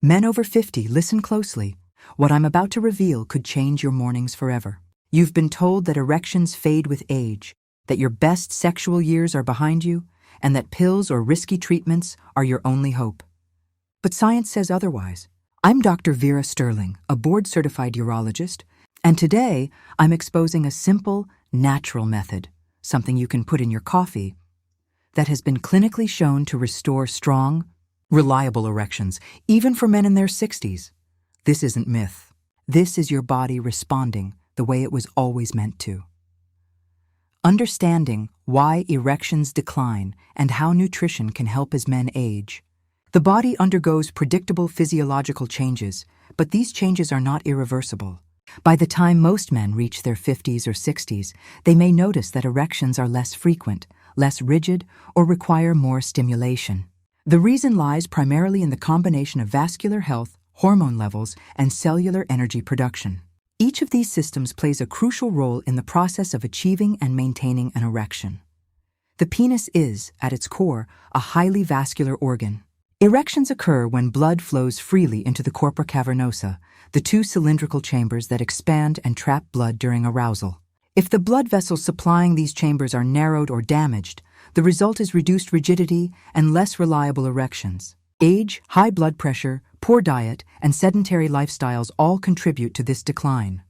Men over 50, listen closely. What I'm about to reveal could change your mornings forever. You've been told that erections fade with age, that your best sexual years are behind you, and that pills or risky treatments are your only hope. But science says otherwise. I'm Dr. Vera Sterling, a board-certified urologist, and today I'm exposing a simple, natural method, something you can put in your coffee, that has been clinically shown to restore strong, reliable erections, even for men in their 60s. This isn't myth. This is your body responding the way it was always meant to. Understanding why erections decline and how nutrition can help as men age. The body undergoes predictable physiological changes, but these changes are not irreversible. By the time most men reach their 50s or 60s, they may notice that erections are less frequent, less rigid, or require more stimulation. The reason lies primarily in the combination of vascular health, hormone levels, and cellular energy production. Each of these systems plays a crucial role in the process of achieving and maintaining an erection. The penis is, at its core, a highly vascular organ. Erections occur when blood flows freely into the corpora cavernosa, the two cylindrical chambers that expand and trap blood during arousal. If the blood vessels supplying these chambers are narrowed or damaged, the result is reduced rigidity and less reliable erections. Age, high blood pressure, poor diet, and sedentary lifestyles all contribute to this decline.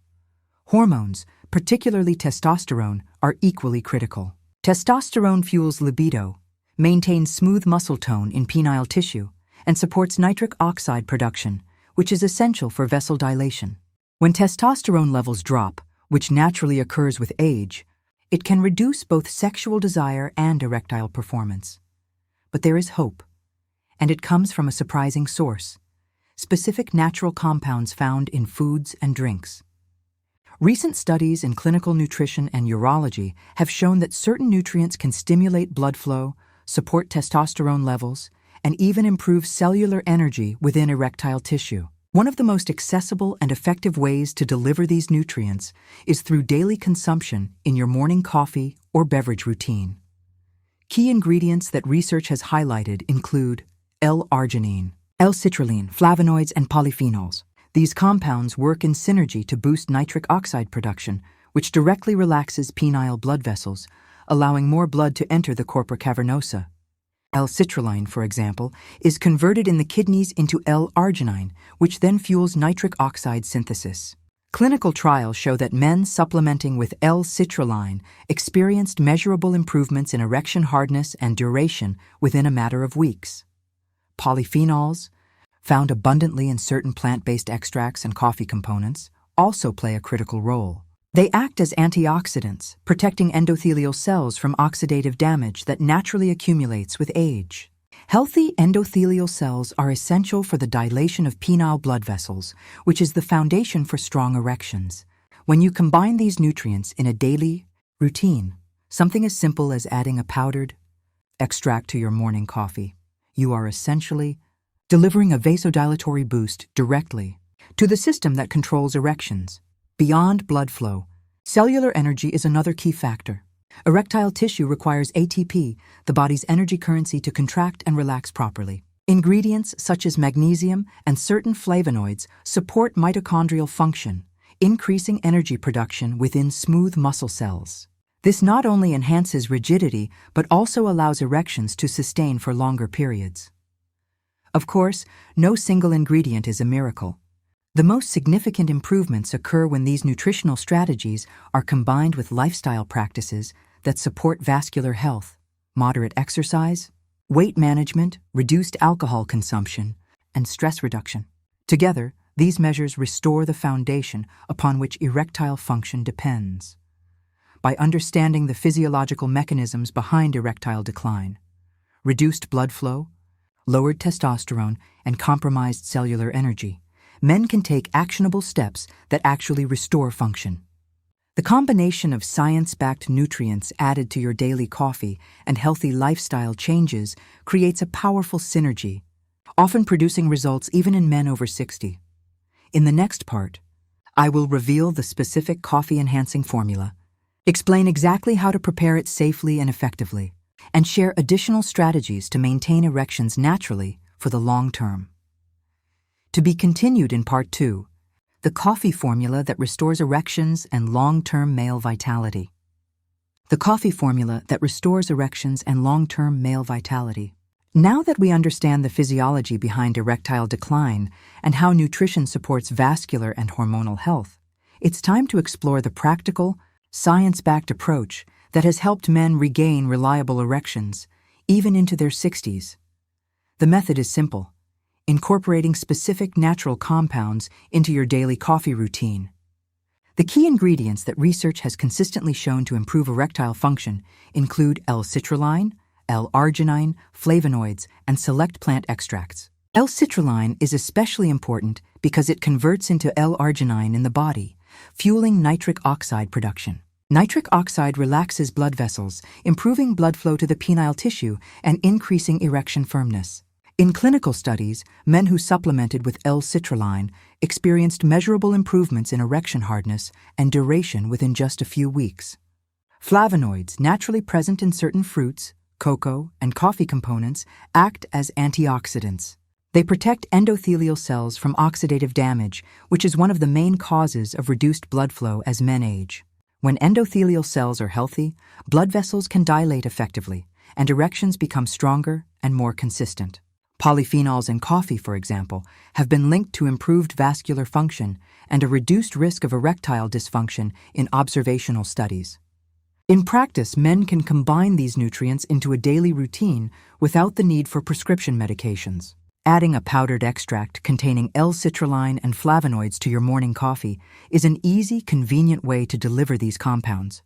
Hormones, particularly testosterone, are equally critical. Testosterone fuels libido, maintains smooth muscle tone in penile tissue, and supports nitric oxide production, which is essential for vessel dilation. When testosterone levels drop, which naturally occurs with age, it can reduce both sexual desire and erectile performance. But there is hope, and it comes from a surprising source: specific natural compounds found in foods and drinks. Recent studies in clinical nutrition and urology have shown that certain nutrients can stimulate blood flow, support testosterone levels, and even improve cellular energy within erectile tissue. One of the most accessible and effective ways to deliver these nutrients is through daily consumption in your morning coffee or beverage routine. Key ingredients that research has highlighted include L-arginine, L-citrulline, flavonoids, and polyphenols. These compounds work in synergy to boost nitric oxide production, which directly relaxes penile blood vessels, allowing more blood to enter the corpora cavernosa. L-citrulline, for example, is converted in the kidneys into L-arginine, which then fuels nitric oxide synthesis. Clinical trials show that men supplementing with L-citrulline experienced measurable improvements in erection hardness and duration within a matter of weeks. Polyphenols, found abundantly in certain plant-based extracts and coffee components, also play a critical role. They act as antioxidants, protecting endothelial cells from oxidative damage that naturally accumulates with age. Healthy endothelial cells are essential for the dilation of penile blood vessels, which is the foundation for strong erections. When you combine these nutrients in a daily routine, something as simple as adding a powdered extract to your morning coffee, you are essentially delivering a vasodilatory boost directly to the system that controls erections. Beyond blood flow, cellular energy is another key factor. Erectile tissue requires ATP, the body's energy currency, to contract and relax properly. Ingredients such as magnesium and certain flavonoids support mitochondrial function, increasing energy production within smooth muscle cells. This not only enhances rigidity, but also allows erections to sustain for longer periods. Of course, no single ingredient is a miracle. The most significant improvements occur when these nutritional strategies are combined with lifestyle practices that support vascular health, moderate exercise, weight management, reduced alcohol consumption, and stress reduction. Together, these measures restore the foundation upon which erectile function depends. By understanding the physiological mechanisms behind erectile decline, reduced blood flow, lowered testosterone, and compromised cellular energy, men can take actionable steps that actually restore function. The combination of science-backed nutrients added to your daily coffee and healthy lifestyle changes creates a powerful synergy, often producing results even in men over 60. In the next part, I will reveal the specific coffee-enhancing formula, explain exactly how to prepare it safely and effectively, and share additional strategies to maintain erections naturally for the long term. To be continued in Part 2. The coffee formula that restores erections and long-term male vitality. The coffee formula that restores erections and long-term male vitality. Now that we understand the physiology behind erectile decline and how nutrition supports vascular and hormonal health, it's time to explore the practical, science-backed approach that has helped men regain reliable erections, even into their 60s. The method is simple: incorporating specific natural compounds into your daily coffee routine. The key ingredients that research has consistently shown to improve erectile function include L-citrulline, L-arginine, flavonoids, and select plant extracts. L-citrulline is especially important because it converts into L-arginine in the body, fueling nitric oxide production. Nitric oxide relaxes blood vessels, improving blood flow to the penile tissue and increasing erection firmness. In clinical studies, men who supplemented with L-citrulline experienced measurable improvements in erection hardness and duration within just a few weeks. Flavonoids, naturally present in certain fruits, cocoa, and coffee components, act as antioxidants. They protect endothelial cells from oxidative damage, which is one of the main causes of reduced blood flow as men age. When endothelial cells are healthy, blood vessels can dilate effectively, and erections become stronger and more consistent. Polyphenols in coffee, for example, have been linked to improved vascular function and a reduced risk of erectile dysfunction in observational studies. In practice, men can combine these nutrients into a daily routine without the need for prescription medications. Adding a powdered extract containing L-citrulline and flavonoids to your morning coffee is an easy, convenient way to deliver these compounds.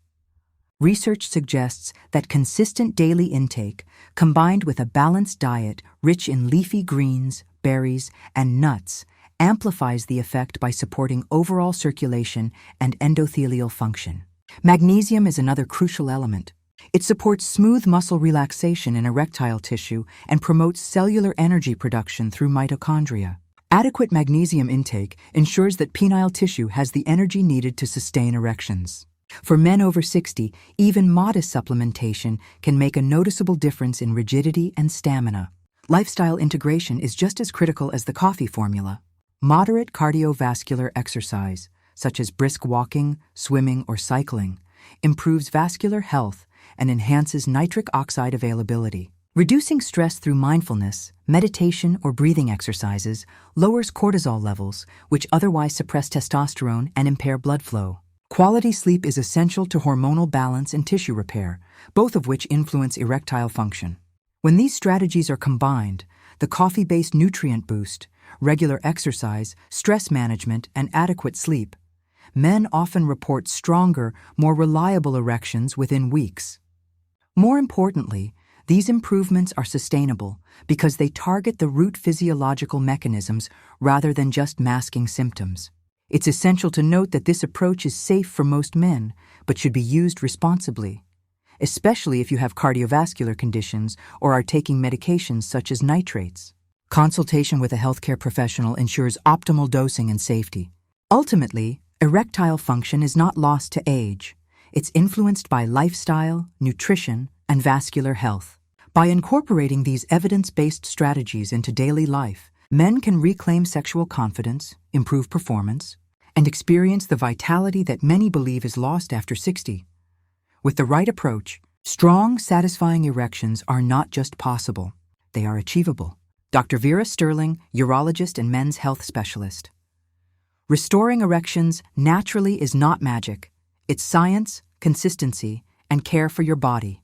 Research suggests that consistent daily intake, combined with a balanced diet rich in leafy greens, berries, and nuts, amplifies the effect by supporting overall circulation and endothelial function. Magnesium is another crucial element. It supports smooth muscle relaxation in erectile tissue and promotes cellular energy production through mitochondria. Adequate magnesium intake ensures that penile tissue has the energy needed to sustain erections. For men over 60, even modest supplementation can make a noticeable difference in rigidity and stamina. Lifestyle integration is just as critical as the coffee formula. Moderate cardiovascular exercise, such as brisk walking, swimming, or cycling, improves vascular health and enhances nitric oxide availability. Reducing stress through mindfulness, meditation, or breathing exercises lowers cortisol levels, which otherwise suppress testosterone and impair blood flow. Quality sleep is essential to hormonal balance and tissue repair, both of which influence erectile function. When these strategies are combined, the coffee-based nutrient boost, regular exercise, stress management, and adequate sleep, men often report stronger, more reliable erections within weeks. More importantly, these improvements are sustainable because they target the root physiological mechanisms rather than just masking symptoms. It's essential to note that this approach is safe for most men, but should be used responsibly, especially if you have cardiovascular conditions or are taking medications such as nitrates. Consultation with a healthcare professional ensures optimal dosing and safety. Ultimately, erectile function is not lost to age. It's influenced by lifestyle, nutrition, and vascular health. By incorporating these evidence-based strategies into daily life, men can reclaim sexual confidence, improve performance, and experience the vitality that many believe is lost after 60. With the right approach, strong, satisfying erections are not just possible, they are achievable. Dr. Vera Sterling, urologist and men's health specialist. Restoring erections naturally is not magic. It's science, consistency, and care for your body.